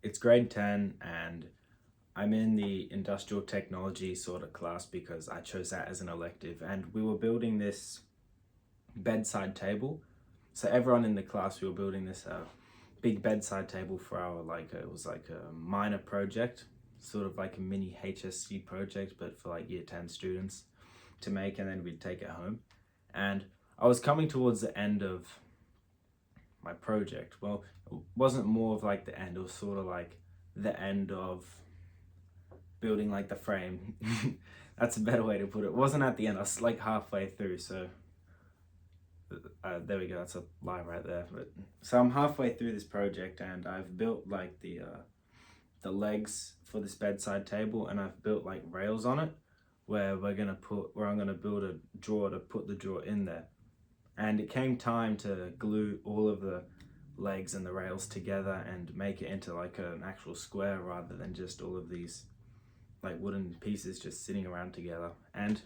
It's grade 10 and I'm in the industrial technology sort of class because I chose that as an elective, and we were building this bedside table. So everyone in the class, we were building this big bedside table for our it was like a minor project, sort of like a mini HSC project, but for like year 10 students to make, and then we'd take it home. And I was coming towards the end of my project. Well, it wasn't more of like the end, it was sort of like the end of building like the frame. That's a better way to put it. It wasn't at the end, I was like halfway through, so there we go, that's a lie right there. But so I'm halfway through this project and I've built like the legs for this bedside table, and I've built like rails on it where I'm gonna build a drawer to put the drawer in there. And it came time to glue all of the legs and the rails together and make it into like an actual square rather than just all of these like wooden pieces just sitting around together. And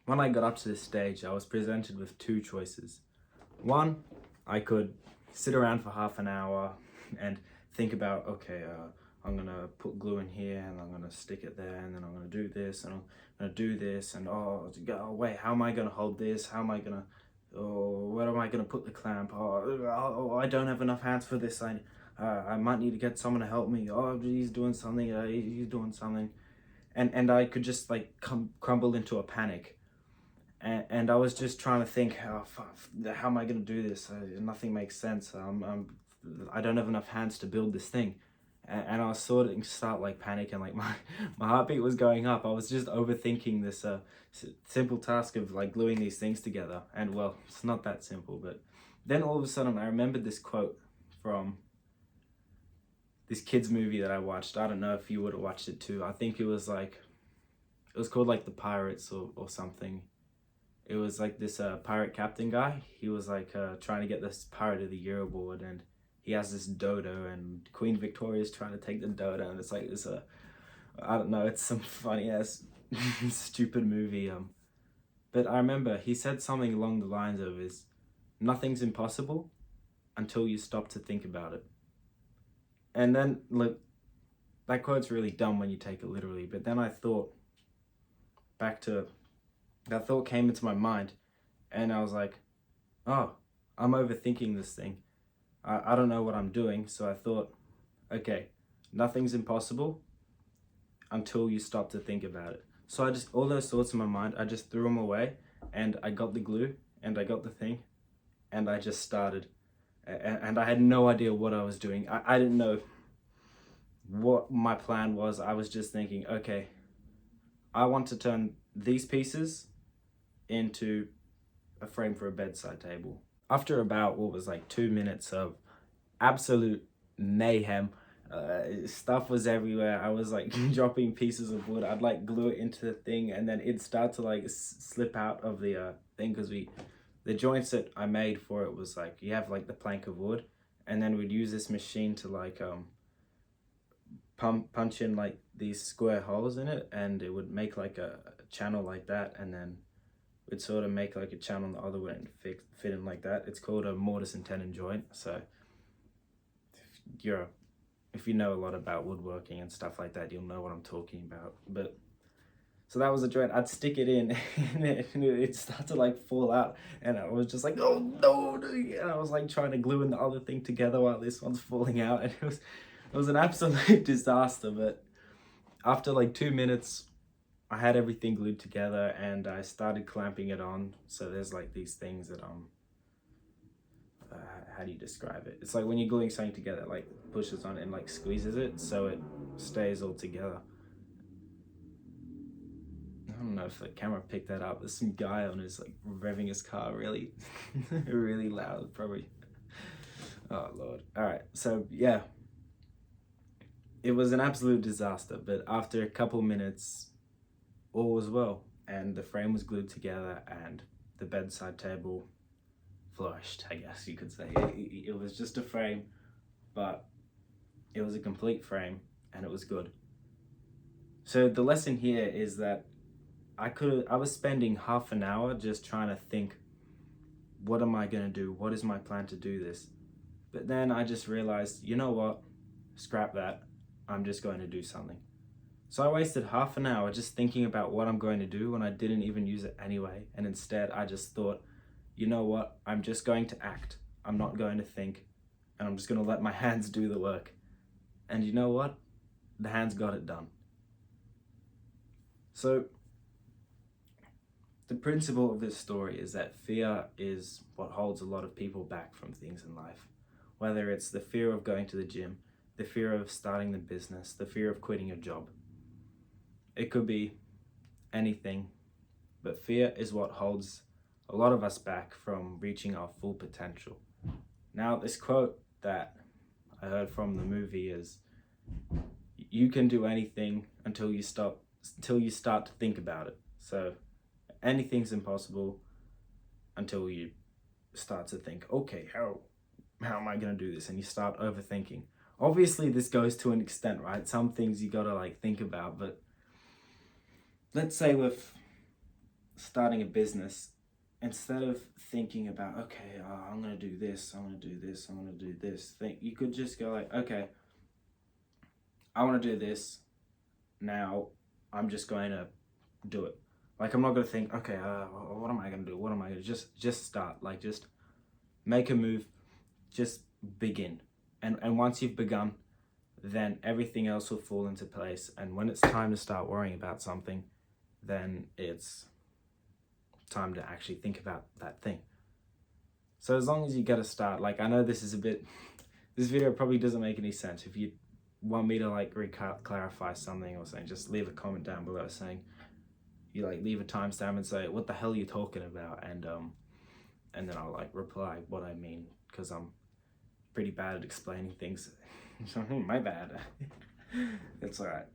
when I got up to this stage, I was presented with two choices. One, I could sit around for half an hour and think about, okay, I'm gonna put glue in here and I'm gonna stick it there, and then I'm gonna do this and I'm gonna do this, and wait, how am I gonna hold this? How am I gonna, where am I gonna put the clamp? I don't have enough hands for this. I might need to get someone to help me. Oh, he's doing something. He's doing something, and I could just like crumble into a panic. And I was just trying to think, how am I gonna do this? Nothing makes sense. I don't have enough hands to build this thing. And I was sort of start like panicking, like my heartbeat was going up. I was just overthinking this simple task of like gluing these things together. And well, it's not that simple. But then all of a sudden I remembered this quote from this kids movie that I watched. I don't know if you would have watched it too. I think it was called like The Pirates or something. It was like this pirate captain guy. He was like trying to get this Pirate of the Year award, and he has this dodo, and Queen Victoria's trying to take the dodo, and it's like this I don't know, it's some funny ass stupid movie. But I remember he said something along the lines of is nothing's impossible until you stop to think about it. And then look, that quote's really dumb when you take it literally, but then I thought back to that thought came into my mind, and I was like, oh, I'm overthinking this thing. I don't know what I'm doing. So I thought, okay, nothing's impossible until you stop to think about it. So all those thoughts in my mind, I just threw them away, and I got the glue and I got the thing, and I just started. And I had no idea what I was doing. I didn't know what my plan was. I was just thinking, okay, I want to turn these pieces into a frame for a bedside table. After about what was like 2 minutes of absolute mayhem, stuff was everywhere. I was like dropping pieces of wood. I'd like glue it into the thing, and then it'd start to like slip out of the thing, because the joints that I made for it was like you have like the plank of wood, and then we'd use this machine to like punch in like these square holes in it, and it would make like a channel like that, and then it'd sort of make like a channel on the other way and fit in like that. It's called a mortise and tenon joint. So if you know a lot about woodworking and stuff like that, you'll know what I'm talking about. But so that was a joint. I'd stick it in and it'd start to like fall out, and I was just like, oh no, and I was like trying to glue in the other thing together while this one's falling out, and it was an absolute disaster. But after like 2 minutes, I had everything glued together and I started clamping it on. So there's like these things that how do you describe it? It's like when you're gluing something together, it like pushes on it and like squeezes it so it stays all together. I don't know if the camera picked that up. There's some guy on his like revving his car really really loud, probably. Oh Lord. All right, so yeah, it was an absolute disaster, but after a couple minutes all was well, and the frame was glued together and the bedside table flourished, I guess you could say. It was just a frame, but it was a complete frame and it was good. So the lesson here is that I was spending half an hour just trying to think, what am I gonna do? What is my plan to do this? But then I just realized, you know what? scrap that, I'm just going to do something. So I wasted half an hour just thinking about what I'm going to do when I didn't even use it anyway. And instead I just thought, you know what, I'm just going to act. I'm not going to think, and I'm just going to let my hands do the work. And you know what? The hands got it done. So the principle of this story is that fear is what holds a lot of people back from things in life. Whether it's the fear of going to the gym, the fear of starting the business, the fear of quitting your job. It could be anything, but fear is what holds a lot of us back from reaching our full potential. Now, this quote that I heard from the movie is, you can do anything until you start to think about it. So anything's impossible until you start to think, okay, how am I going to do this? And you start overthinking. Obviously, this goes to an extent, right? Some things you got to think about, but let's say with starting a business, instead of thinking about, okay, I'm going to do this, I'm going to do this, I'm going to do this, you could just go okay, I want to do this. Now I'm just going to do it. I'm not going to think, okay, what am I going to do? What am I going to just start? Just make a move, just begin. And once you've begun, then everything else will fall into place. And when it's time to start worrying about something, then it's time to actually think about that thing. So as long as you get a start, I know this video probably doesn't make any sense. If you want me to clarify something or something, just leave a comment down below saying, you leave a timestamp and say, what the hell are you talking about? And then I'll reply what I mean, because I'm pretty bad at explaining things. My bad. It's alright.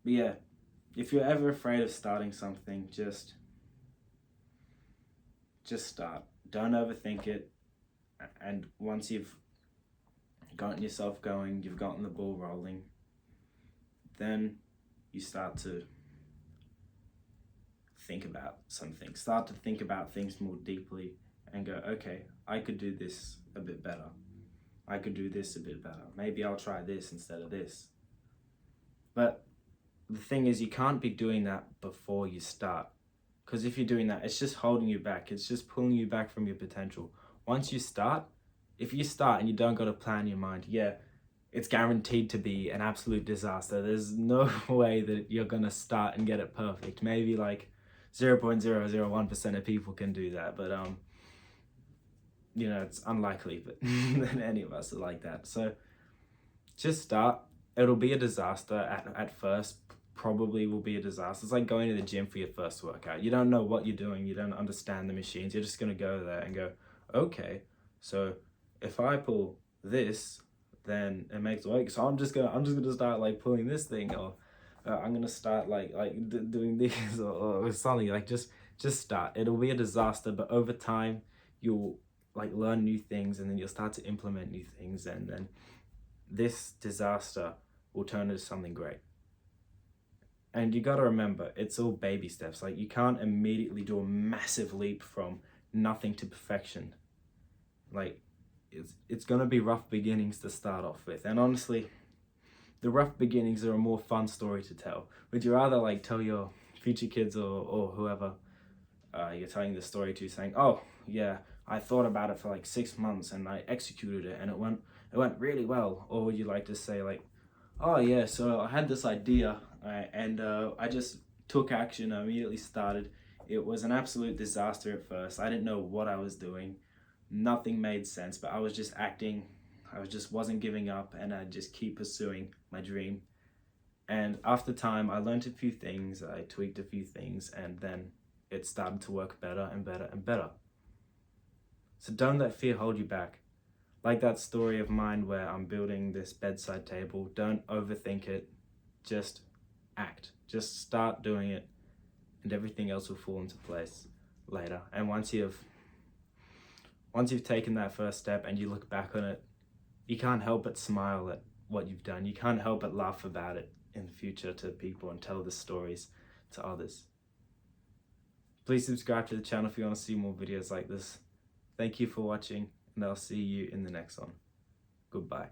But yeah, if you're ever afraid of starting something, just start. Don't overthink it. And once you've gotten yourself going, you've gotten the ball rolling, then you start to think about something. Start to think about things more deeply and go, okay, I could do this a bit better. I could do this a bit better. Maybe I'll try this instead of this. But the thing is, you can't be doing that before you start. Because if you're doing that, it's just holding you back. It's just pulling you back from your potential. Once you start, if you start and you don't got a plan in your mind, it's guaranteed to be an absolute disaster. There's no way that you're going to start and get it perfect. Maybe 0.001% of people can do that. But, it's unlikely that any of us are like that. So just start. It'll be a disaster at first. Probably will be a disaster. It's like going to the gym for your first workout. You don't know what you're doing. You don't understand the machines. You're just going to go there and go, okay, so if I pull this, then it makes weight. So I'm just gonna start pulling this thing, or I'm gonna start doing this or something. Just start. It'll be a disaster, but over time you'll learn new things, and then you'll start to implement new things, and then this disaster will turn into something great. And you got to remember, it's all baby steps. You can't immediately do a massive leap from nothing to perfection. It's gonna be rough beginnings to start off with, and honestly, the rough beginnings are a more fun story to tell. Would you rather tell your future kids or whoever you're telling the story to, saying, oh yeah, I thought about it for 6 months and I executed it and it went really well? Or would you like to say oh yeah, so I had this idea and I just took action, I immediately started. It was an absolute disaster at first. I didn't know what I was doing. Nothing made sense, but I was just acting. I just wasn't giving up, and I just keep pursuing my dream. And after time, I learned a few things, I tweaked a few things, and then it started to work better and better and better. So don't let fear hold you back. Like that story of mine where I'm building this bedside table, don't overthink it. Just act. Just start doing it, and everything else will fall into place later. And once you've taken that first step and you look back on it, you can't help but smile at what you've done. You can't help but laugh about it in the future to people and tell the stories to others. Please subscribe to the channel if you want to see more videos like this. Thank you for watching, and I'll see you in the next one. Goodbye.